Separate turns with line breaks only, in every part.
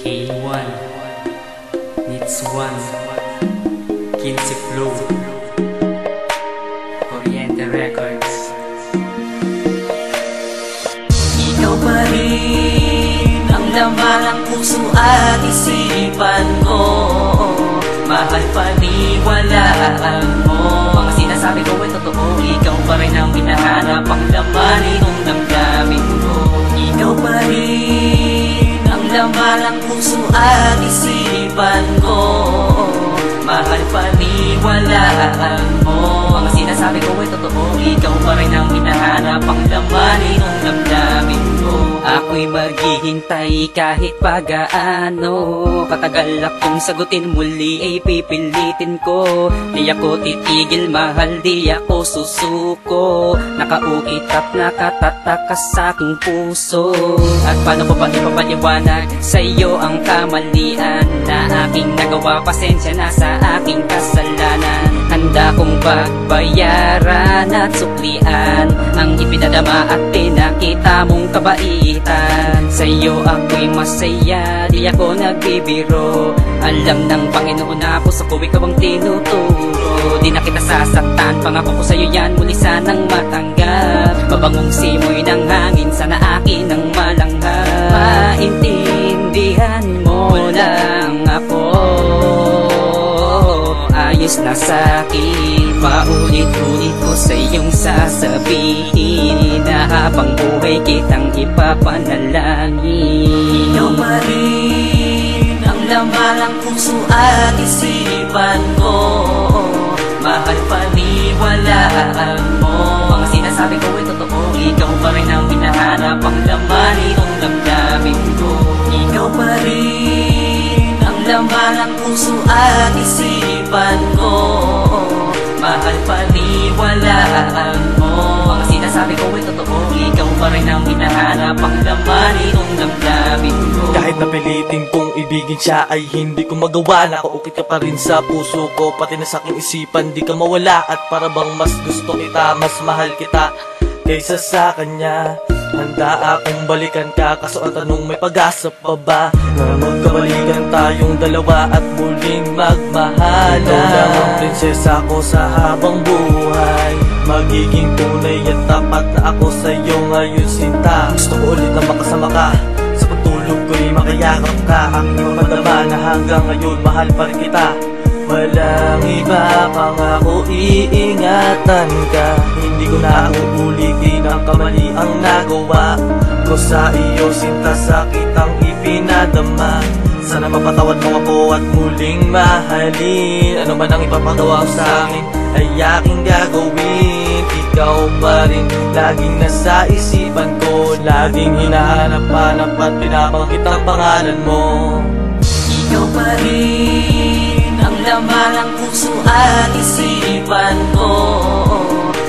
K1 Needs One Kinsey Flow Oriente Records.
Ikaw pa rin ang laman ng puso at isipan ko. Mahal paniwalaan mo. Mga sinasabi ko ay totoo. Ikaw pa rin ang hinahanap, ang laman itong damdamin ko. Ikaw pa rin ang laman ng puso at isipan ko. Mahal paniwalaan mo. Mga sinasabi ko ay totoo. Ikaw pa rin ang hinahanap, ang laman itong damdamin ko. Ako'y maghihintay kahit pagaano. Katagal akong sagutin, muli ay pipilitin ko. Di ako titigil, mahal, di ako susuko. Nakaukit at nakatatakas sa aking puso. At paano ko pa ipapaliwanag sa iyo ang kamalian na aking nagawa? Pasensya na sa aking kasalanan. Handa kong pagbayaran at suklian ang ipinadama at pinakita mong kabaitan. Sa iyo ako'y masaya, di ako nagbibiro. Alam ng Panginoon na puso ko ikaw ang tinuturo. Di na kita sasaktan, pangako ko sa'yo yan muli sanang matanggap. Mabangong simoy ng hangin, sana akin ang malanghap. Maintindihan mo lang ako, ayos na sa'kin. Paulit-ulit ko sa iyong sasabihin na habang buhay kitang ipapanalangin. Ikaw pa rin ang laman ng puso at isipan ko. Mahal paniwalaan mo. Mga sinasabi ko ay totoo. Ikaw pa rin ang hinahanap, ang laman itong damdamin ko. Ikaw pa rin ang laman ng puso at isipan ko. Mahal paniwalaan mo. Mga sinasabi ko ay totoo. Ikaw pa rin ang hinahanap, ang laman itong damdamin ko.
Kahit napilitin kong ibigin siya ay hindi ko magawa. Nakaukit ka pa rin sa puso ko, pati na sa aking isipan di ka mawala. At para bang mas gusto kita, mas mahal kita kaysa sa kanya. Handa akong balikan ka, kaso ang tanong may pag-asa pa ba na magkabalikan tayong dalawa at muling magmahalan. Ikaw lang ang prinsesa ko sa habang buhay. Magiging tunay at tapat na ako sa'yo ngayon, sinta. Gusto ko ulit na makasama ka, sa pagtulog ko'y makayakap ka. Aking mamadama na hanggang ngayon mahal pa rin kita. Walang iba pang ako, iingatan ka. Hindi ko na uulitin ang kamali ang nagawa ko sa iyo, sinta, sakit ang ipinadama. Sana mapatawad mo ako at muling mahalin. Ano man ang ipapagawa sa akin ay aking gagawin. Ikaw pa rin laging nasa isipan ko. Laging hinahanap-hanap at pinabanggit ang pangalan mo.
Ikaw pa rin ang laman ng puso at isipan ko.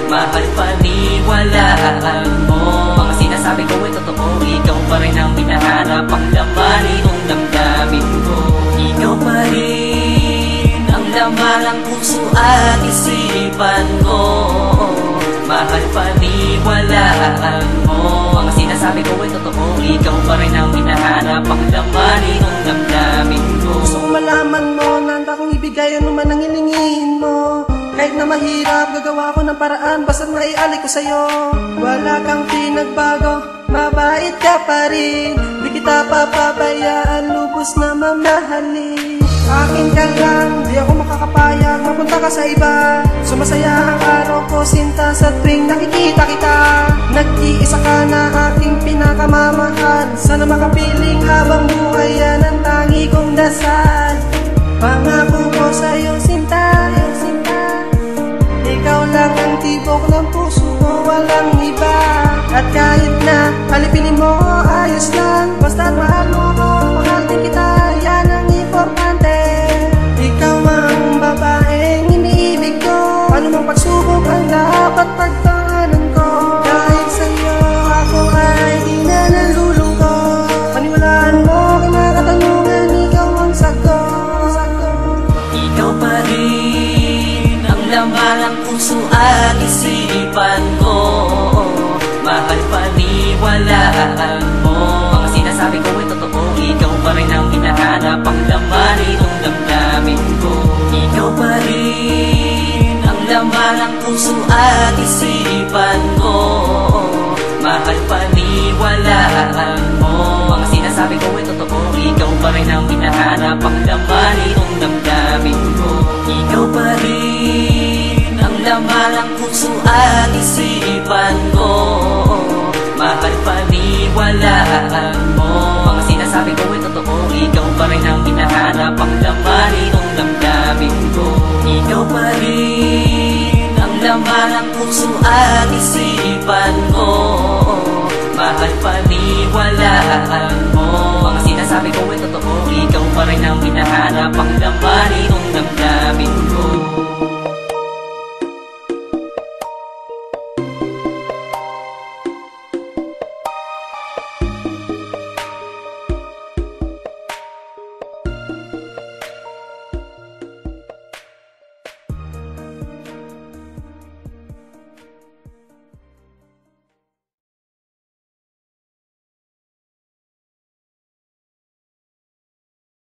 Mahal paniwalaan mo. Mga sinasabi ko ay totoo. Ikaw pa rin ang hinahanap, ang laman itong damdamin ko. Ikaw pa rin ang laman ng puso at isipan ko. Mahal paniwalaan mo. Mga sinasabi ko ay totoo. Ikaw pa rin ang hinahanap, ang laman itong damdamin ko.
Gusto kong malaman mo na handa kong ibigay ano man ang hilingin mo. Kahit na mahirap, gagawa ko ng paraan, basta maialay ko sa'yo. Wala kang pinagbago, mabait ka pa rin. Di kita papabayaan, lubos na mamahalin. Akin ka lang, di ako makakapayag, mapunta ka sa iba. Sumasaya ang araw ko, sinta, sa tuwing nakikita kita. Nag-iisa ka na aking pinakamamahal. Sana makapiling habang buhay, yan ang tangi kong dasal. Pangako ko sa'yo, sinta, ikaw lang ang tibok ng puso ko, walang iba. At kahit na halipinin mo, ayos lang. Basta't mahal mo ako, mahal din kita, yan ang importante. Ikaw ang babaeng iniibig ko. Ano mang pagsubok ang dapat pagdaanan ko. Dahil sa'yo ako ay di na nalulungkot. Paniwalaan mo, kinakatanungan, ikaw ang sagot.
Ikaw pa rin ang laman ng puso at isipan ko. Mahal paniwalaan mo. Mga sinasabi ko ay totoo. Ikaw pa rin ang hinahanap. hinahanap ang laman itong damdamin ko. Ikaw pa rin ang laman ng puso at isipan ko. Mahal, paniwalaan mo, ang sinasabi ko ay totoo. Ikaw pa rin ang hinahanap ang laman itong damdamin ko. Ikaw pa rin ang laman ng puso at isipan ko. Mahal, paniwalaan